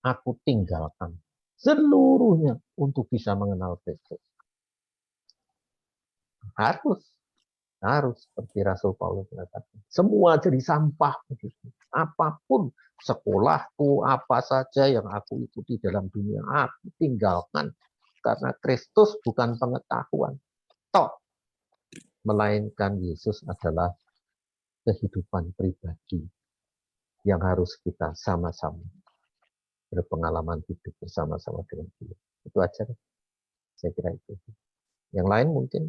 Aku tinggalkan seluruhnya untuk bisa mengenal Kristus. Harus seperti Rasul Paulus mengatakan. Semua jadi sampah. Apapun sekolahku, apa saja yang aku ikuti dalam dunia, aku tinggalkan. Karena Kristus bukan pengetahuan. Melainkan Yesus adalah kehidupan pribadi yang harus kita sama-sama berpengalaman hidup bersama-sama dengan dia. Itu aja. Saya kira itu. Yang lain mungkin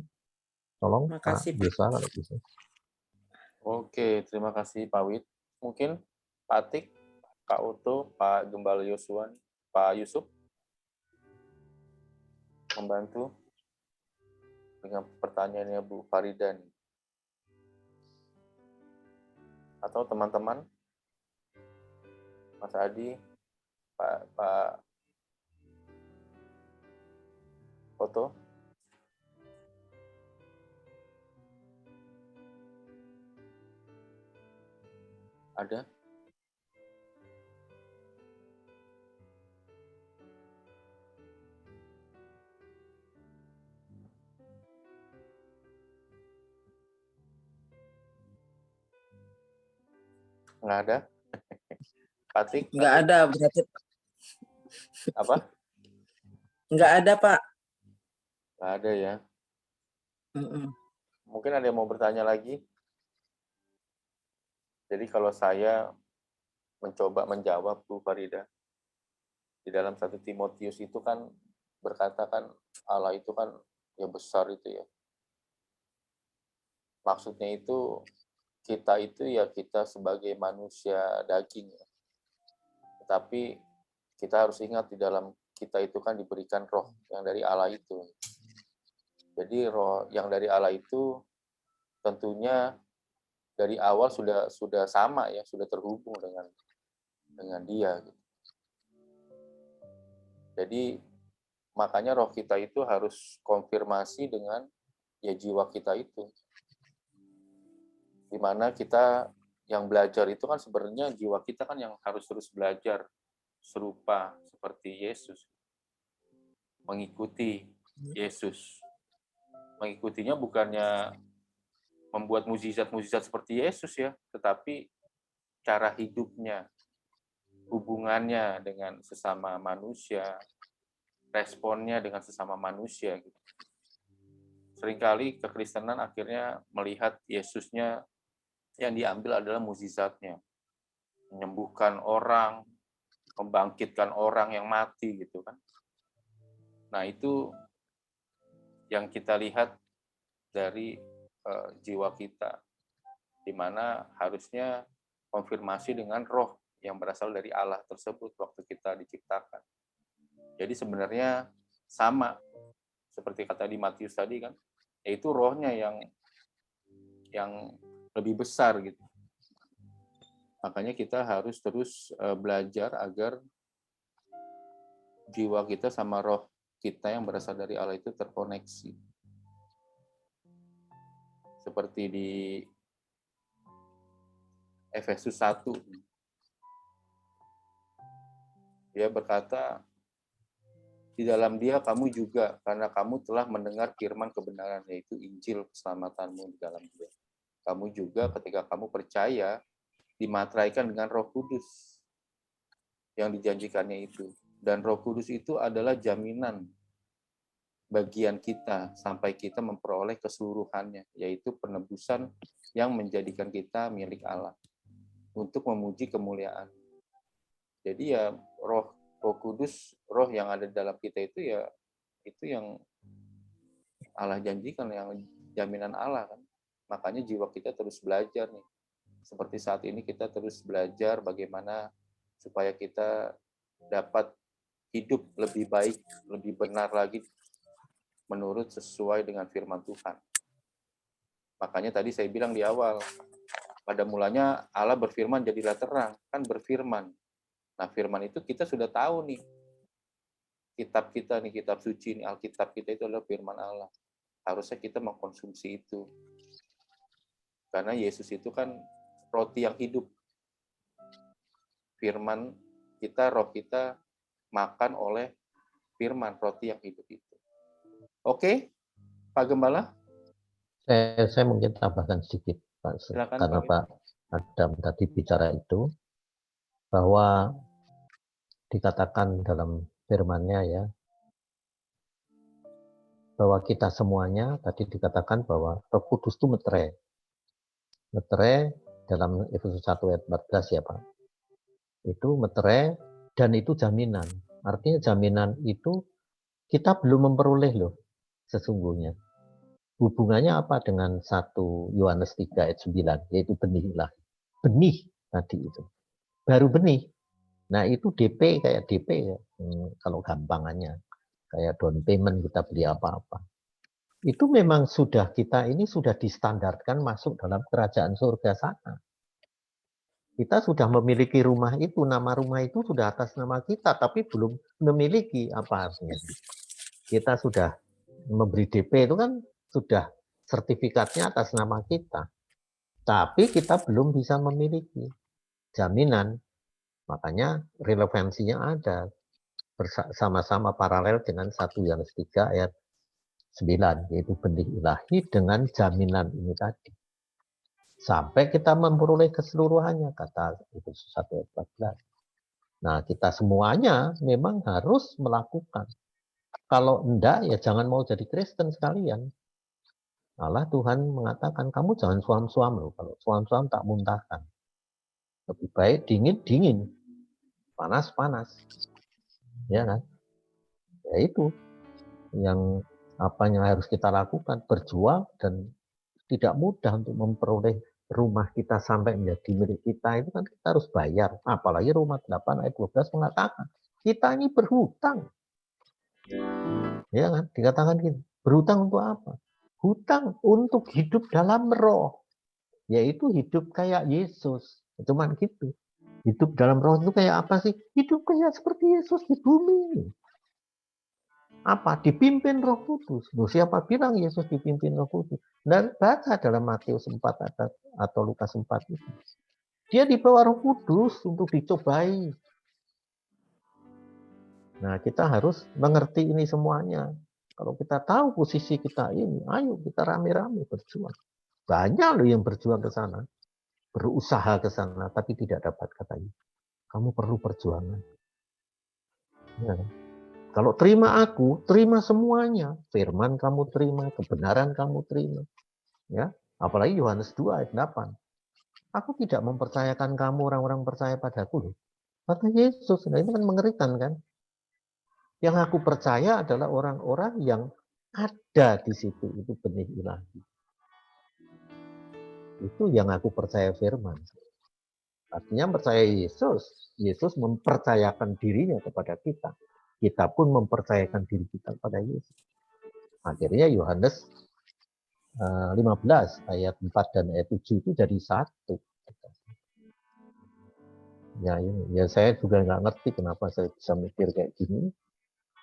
tolong
Makasih,
Pak
Pak.
Yuswa kalau bisa.
Oke, terima kasih Pak Wid. Mungkin Pak Atik, Pak Uto, Pak Gembala Yosua, Pak Yusuf membantu dengan pertanyaannya Bu Farida nih. Atau teman-teman, Mas Adi, Pak Oto. Ada? Nggak ada? Patik?
Nggak ada, berarti
Apa?
nggak ada, Pak.
Nggak ada ya.
Mm-mm.
Mungkin ada yang mau bertanya lagi? Jadi kalau saya mencoba menjawab Bu Farida, di dalam 1 Timotius itu kan berkata kan Allah itu kan ya besar itu ya. Maksudnya itu kita itu ya kita sebagai manusia daging ya. Tetapi kita harus ingat di dalam kita itu kan diberikan roh yang dari Allah itu. Jadi roh yang dari Allah itu tentunya dari awal sudah sama ya, sudah terhubung dengan Dia. Gitu. Jadi makanya roh kita itu harus konfirmasi dengan ya jiwa kita itu. Di mana kita yang belajar itu kan sebenarnya jiwa kita kan yang harus terus belajar serupa seperti Yesus. Mengikuti Yesus. Mengikutinya bukannya membuat mukjizat-mukjizat seperti Yesus ya, tetapi cara hidupnya, hubungannya dengan sesama manusia, responnya dengan sesama manusia. Gitu. Seringkali kekristenan akhirnya melihat Yesusnya yang diambil adalah mukjizatnya, menyembuhkan orang, membangkitkan orang yang mati gitu kan. Nah itu yang kita lihat dari jiwa kita, di mana harusnya konfirmasi dengan roh yang berasal dari Allah tersebut waktu kita diciptakan. Jadi sebenarnya sama seperti kata di Matius tadi kan, yaitu rohnya yang lebih besar gitu. Makanya kita harus terus belajar agar jiwa kita sama roh kita yang berasal dari Allah itu terkoneksi. Seperti di Efesus 1. Dia berkata, di dalam Dia kamu juga, karena kamu telah mendengar firman kebenaran, yaitu Injil keselamatanmu di dalam Dia. Kamu juga ketika kamu percaya, dimateraikan dengan Roh Kudus yang dijanjikannya itu. Dan Roh Kudus itu adalah jaminan bagian kita sampai kita memperoleh keseluruhannya, yaitu penebusan yang menjadikan kita milik Allah untuk memuji kemuliaan. Jadi ya Roh Kudus, roh yang ada di dalam kita itu ya itu yang Allah janjikan, yang jaminan Allah kan. Makanya jiwa kita terus belajar nih. Seperti saat ini kita terus belajar bagaimana supaya kita dapat hidup lebih baik, lebih benar lagi menurut sesuai dengan firman Tuhan. Makanya tadi saya bilang di awal, pada mulanya Allah berfirman jadilah terang, kan berfirman. Nah, firman itu kita sudah tahu nih. Kitab kita nih, kitab suci nih, Alkitab kita itu adalah firman Allah. Harusnya kita mengkonsumsi itu. Karena Yesus itu kan roti yang hidup. Firman kita, roh kita makan oleh firman roti yang hidup itu. Oke, Pak Gembala?
Saya mungkin tambahkan sedikit, Pak.
Silakan,
Karena
Pak.
Pak Adam tadi bicara itu, bahwa dikatakan dalam firman-Nya ya, bahwa kita semuanya tadi dikatakan bahwa Roh Kudus itu meterai. Meterai dalam Efesus 1 ayat 14 ya Pak. Itu meterai dan itu jaminan. Artinya jaminan itu kita belum memperoleh loh sesungguhnya. Hubungannya apa dengan 1 Yohanes 3 ayat 9, yaitu benih ilahi. Benih tadi itu. Baru benih. Nah itu DP kayak DP ya. Kalau gampangannya. Kayak down payment kita beli apa-apa. Itu memang sudah kita ini sudah distandarkan masuk dalam kerajaan surga sana. Kita sudah memiliki rumah itu, nama rumah itu sudah atas nama kita, tapi belum memiliki apa artinya. Kita sudah memberi DP itu kan sudah sertifikatnya atas nama kita. Tapi kita belum bisa memiliki jaminan. Makanya relevansinya ada. Bersama-sama paralel dengan 1 Yohanes 3 ayat 9, yaitu benih ilahi dengan jaminan ini tadi. Sampai kita memperoleh keseluruhannya, kata Efesus 1 ayat 14. Nah, kita semuanya memang harus melakukan. Kalau enggak, ya jangan mau jadi Kristen sekalian. Allah Tuhan mengatakan, kamu jangan suam-suam loh. Kalau suam-suam tak muntahkan. Lebih baik dingin-dingin, panas-panas. Ya kan? Ya itu yang apa yang harus kita lakukan, berjuang dan tidak mudah untuk memperoleh rumah kita sampai menjadi milik kita. Itu kan kita harus bayar. Apalagi Roma 8 ayat 12 mengatakan, kita ini berhutang. Ya kan? Dikatakan gitu. Berhutang untuk apa? Hutang untuk hidup dalam roh. Yaitu hidup kayak Yesus. Cuman gitu. Hidup dalam roh itu kayak apa sih? Hidup kayak seperti Yesus di bumi. Apa? Dipimpin Roh Kudus. Loh, siapa bilang Yesus dipimpin Roh Kudus? Dan baca dalam Matius 4 atau Lukas 4 itu. Dia dibawa Roh Kudus untuk dicobai. Nah, kita harus mengerti ini semuanya. Kalau kita tahu posisi kita ini, ayo kita rame-rame berjuang. Banyak loh yang berjuang ke sana. Berusaha ke sana, tapi tidak dapat katanya. Kamu perlu perjuangan. Ya. Kalau terima aku, terima semuanya. Firman kamu terima, kebenaran kamu terima. Ya, apalagi Yohanes 2 ayat 8. Aku tidak mempercayakan kamu orang-orang percaya padaku loh. Kata Yesus, nah itu kan mengerikan kan? Yang aku percaya adalah orang-orang yang ada di situ, itu benih ilahi. Itu yang aku percaya firman. Artinya percaya Yesus, Yesus mempercayakan dirinya kepada kita. Kita pun mempercayakan diri kita kepada Yesus. Akhirnya Yohanes 15 ayat 4 dan ayat 7 itu jadi satu. Ya ini, ya saya juga nggak ngerti kenapa saya bisa mikir kayak gini.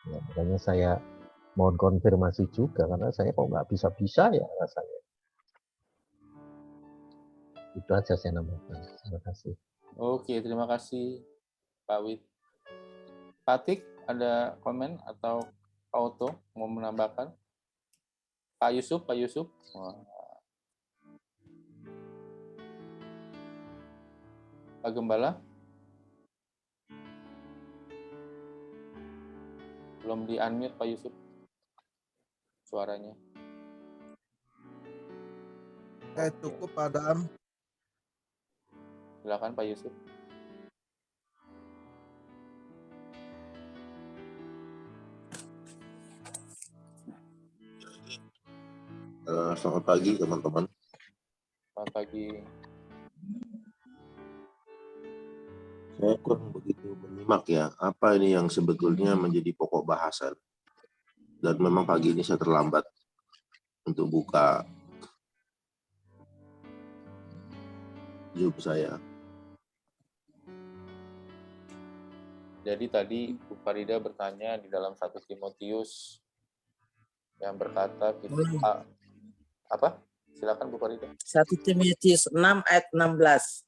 Ya, makanya saya mohon konfirmasi juga karena saya kok nggak bisa-bisa ya rasanya. Itu aja saya nambahkan. Terima kasih.
Oke, terima kasih Pak Wid. Patik, ada komen atau Pak Oto mau menambahkan? Pak Yusuf. Wah. Pak Gembala? Belum di-unmute Pak Yusuf suaranya.
Cukup Adam.
Silakan Pak Yusuf.
Selamat pagi teman-teman.
Selamat pagi.
Saya kurang begitu menyimak ya, apa ini yang sebetulnya menjadi pokok bahasan. Dan memang pagi ini saya terlambat untuk buka Zoom saya.
Jadi tadi Bu Farida bertanya di dalam 1 Timotius yang berkata kita apa? Silakan Bu Farida.
1 Timotius 6 ayat 16.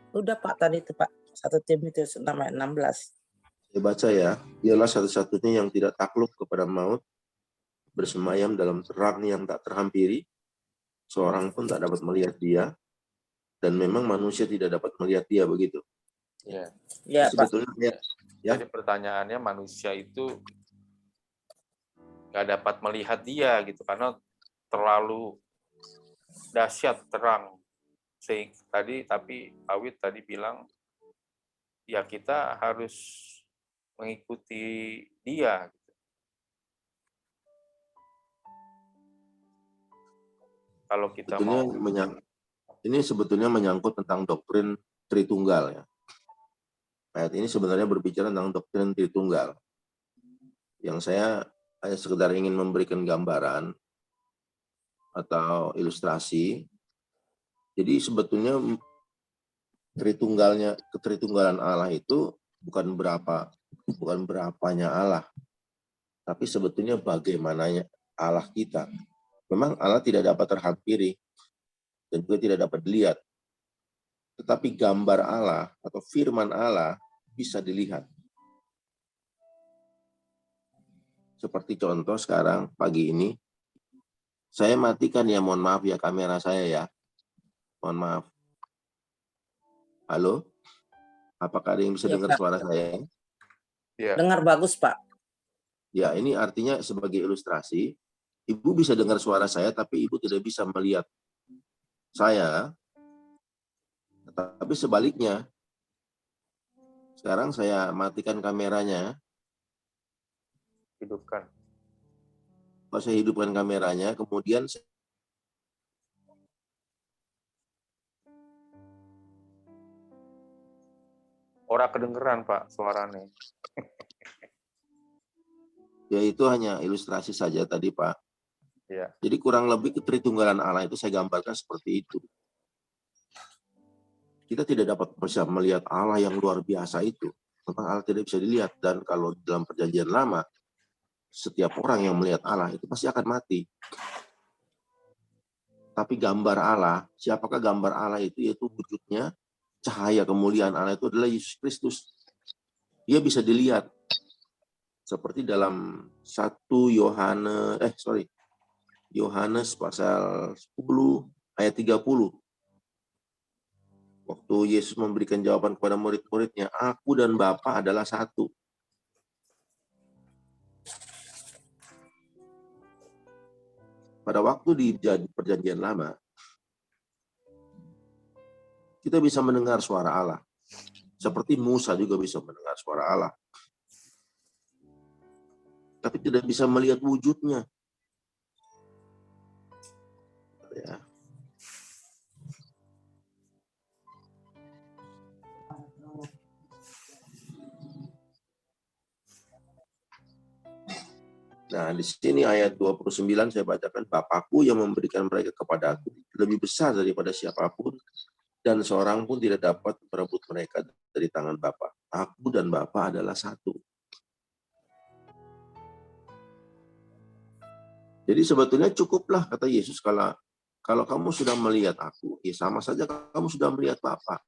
Udah Pak tadi itu Pak. 1 Timotius 6 ayat 16.
Saya baca ya, ialah satu-satunya yang tidak takluk kepada maut, bersemayam dalam terang yang tak terhampiri, seorang pun tak dapat melihat dia, dan memang manusia tidak dapat melihat dia, begitu.
Ya.
Ya Pak.
Sebetulnya ya.
Jadi pertanyaannya manusia itu nggak dapat melihat dia gitu karena terlalu dahsyat terang. Tapi Pak Wid tadi bilang ya kita harus mengikuti dia. Kalau kita
ini sebetulnya menyangkut tentang doktrin Tritunggal ya. Ayat ini sebenarnya berbicara tentang doktrin Tritunggal. Yang saya hanya sekedar ingin memberikan gambaran atau ilustrasi. Jadi sebetulnya ketritunggalan Allah itu bukan berapanya Allah, tapi sebetulnya bagaimananya Allah kita. Memang Allah tidak dapat terhampiri dan juga tidak dapat dilihat. Tetapi gambar Allah atau firman Allah bisa dilihat. Seperti contoh sekarang pagi ini, saya matikan ya, mohon maaf ya kamera saya ya. Mohon maaf. Halo? Apakah ada yang bisa dengar suara saya?
Ya.
Dengar bagus Pak.
Ya, ini artinya sebagai ilustrasi, Ibu bisa dengar suara saya, tapi Ibu tidak bisa melihat saya. Tapi sebaliknya, sekarang saya matikan kameranya.
Hidupkan.
Kalau saya hidupkan kameranya, kemudian
orang kedengeran Pak suaranya.
ya itu hanya ilustrasi saja tadi Pak.
Ya.
Jadi kurang lebih ketritunggalan Allah itu saya gambarkan seperti itu. Kita tidak dapat bisa melihat Allah yang luar biasa itu. Memang Allah tidak bisa dilihat. Dan kalau dalam perjanjian lama, setiap orang yang melihat Allah itu pasti akan mati. Tapi gambar Allah, siapakah gambar Allah itu? Yaitu wujudnya, cahaya kemuliaan Allah itu adalah Yesus Kristus. Dia bisa dilihat. Seperti dalam 1 Yohanes pasal 10 ayat 30. Waktu Yesus memberikan jawaban kepada murid-muridnya, aku dan Bapa adalah satu. Pada waktu di perjanjian lama, kita bisa mendengar suara Allah. Seperti Musa juga bisa mendengar suara Allah. Tapi tidak bisa melihat wujudnya. Ya. Nah, di sini ayat 29 saya bacakan, Bapakku yang memberikan mereka kepada aku lebih besar daripada siapapun, dan seorang pun tidak dapat merebut mereka dari tangan Bapa. Aku dan Bapa adalah satu. Jadi sebetulnya cukuplah, kata Yesus, kalau kamu sudah melihat aku, ya sama saja kamu sudah melihat Bapa.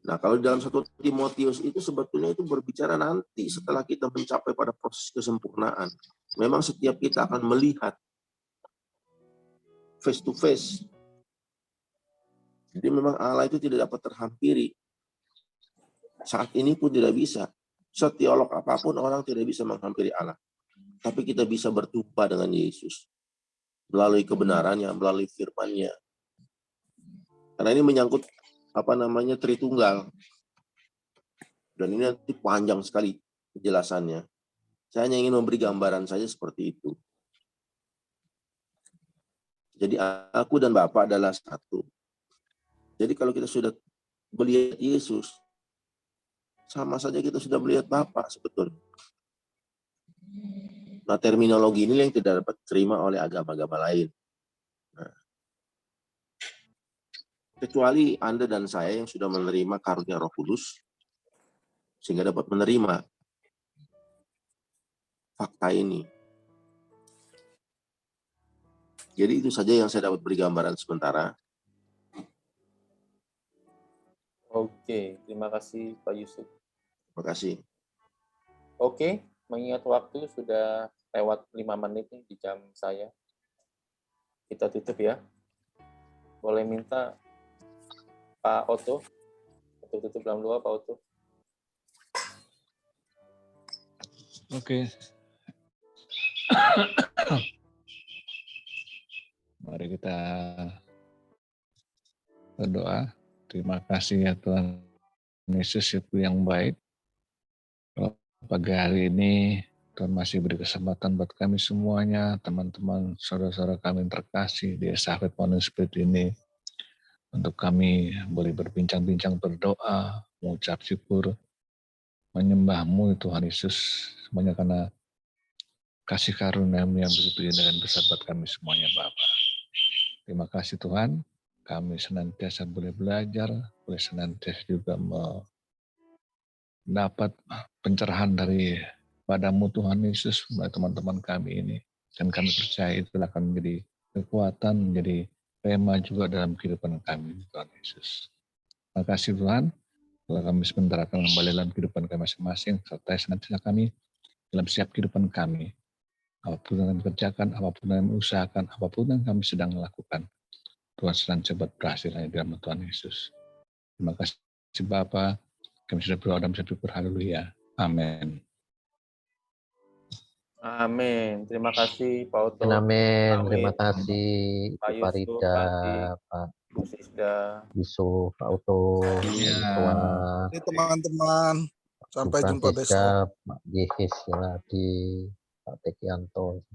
Nah, kalau dalam 1 Timotius itu sebetulnya itu berbicara nanti setelah kita mencapai pada proses kesempurnaan. Memang setiap kita akan melihat face to face. Jadi memang Allah itu tidak dapat terhampiri. Saat ini pun tidak bisa. Seteolog apapun orang tidak bisa menghampiri Allah. Tapi kita bisa berjumpa dengan Yesus. Melalui kebenarannya, melalui firman-Nya. Karena ini menyangkut Tritunggal. Dan ini nanti panjang sekali penjelasannya. Saya hanya ingin memberi gambaran saja seperti itu. Jadi aku dan Bapa adalah satu. Jadi kalau kita sudah melihat Yesus, sama saja kita sudah melihat Bapa sebetulnya. Nah, terminologi ini yang tidak dapat diterima oleh agama-agama lain. Nah, kecuali Anda dan saya yang sudah menerima karunia Roh Kudus, sehingga dapat menerima fakta ini. Jadi itu saja yang saya dapat beri gambaran sementara.
Oke, terima kasih Pak Yusuf.
Terima kasih.
Oke, mengingat waktu sudah lewat 5 menit nih di jam saya. Kita tutup ya. Boleh minta Pak Otto untuk tutup dalam doa, Pak Otto.
Oke. Mari kita berdoa. Terima kasih ya Tuhan Yesus itu yang baik. Pagi hari ini Tuhan masih beri kesempatan buat kami semuanya, teman-teman, saudara-saudara kami yang terkasih di Estafet Morning Spirit ini, untuk kami boleh berbincang-bincang, berdoa, mengucap syukur, menyembah-Mu Tuhan Yesus, semuanya karena kasih karunia-Mu yang begitu indah dan besar buat kami semuanya Bapa. Terima kasih Tuhan, kami senantiasa boleh belajar, boleh senantiasa juga mendapat pencerahan dari Padamu Tuhan Yesus melalui teman-teman kami ini. Dan kami percaya itu akan menjadi kekuatan, menjadi rema juga dalam kehidupan kami Tuhan Yesus. Terima kasih Tuhan, kalau kami sebentar akan kembali dalam kehidupan kami masing-masing, serta senantiasa kami dalam setiap kehidupan kami. Apapun yang kami kerjakan, apapun yang kami usahakan, apapun yang kami sedang lakukan, Tuhan senantiasa berhasil hanya dalam Tuhan Yesus. Terima kasih Bapa, kami sudah berdoa dan bersyukur, haleluya. Amin.
Amin. Terima kasih Pak Otto.
Amin. Terima
Awit,
kasih
Pak
Ibu
Yusuf,
Farida,
Adi,
Pak
Bu Sisda.
Yusuf, Pak Oto,
Iya.
Tua,
Ini teman-teman. Sampai
Bu
jumpa besok.
Francisca, Pak Yesus, ya, di Pak Tekianto.